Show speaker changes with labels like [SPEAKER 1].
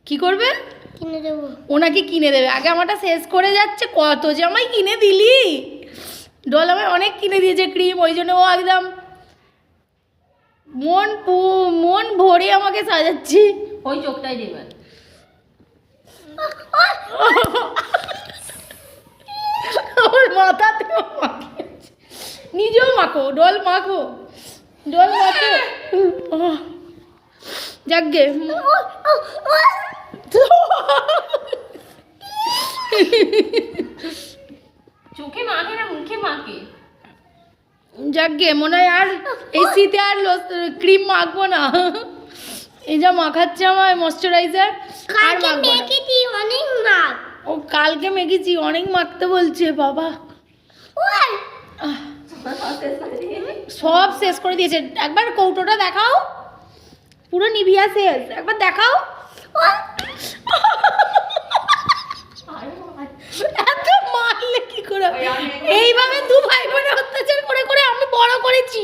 [SPEAKER 1] কি করবে?
[SPEAKER 2] কিনে দেবো।
[SPEAKER 1] ওনাকে কিনে দেবে। আগে আমারটা শেষ করে যাচ্ছে। কত যে আমায় কিনে দিলি। ডল আমায় অনেক কিনে দিয়েছে ক্রিম, ওই জন্য ও একদম মন ভরে আমাকে সাজাচ্ছি।
[SPEAKER 3] ওই চোখটাই দেবে।
[SPEAKER 1] ওর মাথাতেও মাখিয়েছে। নিজেও মাখো, ডল মাখো, ডল মাখো। যাকগে,
[SPEAKER 3] চোখে মাখে না, মুখে মাখে।
[SPEAKER 1] যাকগে, মনে হয় আর এই শীতে আর ক্রিম মাখবো না। এই যা মাখাচ্ছে আমার ময়শ্চারাইজার আর
[SPEAKER 2] কালকে
[SPEAKER 1] মাখবো না।
[SPEAKER 2] মেখেছি অনেক মাখ।
[SPEAKER 1] ও কালকে মেখেছি, অনেক মাখতে বলছে বাবা।
[SPEAKER 2] ওই
[SPEAKER 1] সব শেষ করে দিয়েছে। একবার কৌটোটা দেখাও, পুরো নিভিয়া শেষ, একবার দেখাও। এত মারলে কি করে? এইভাবে দু ভাই বোনে অত্যাচার করে করে আমি বড় করেছি।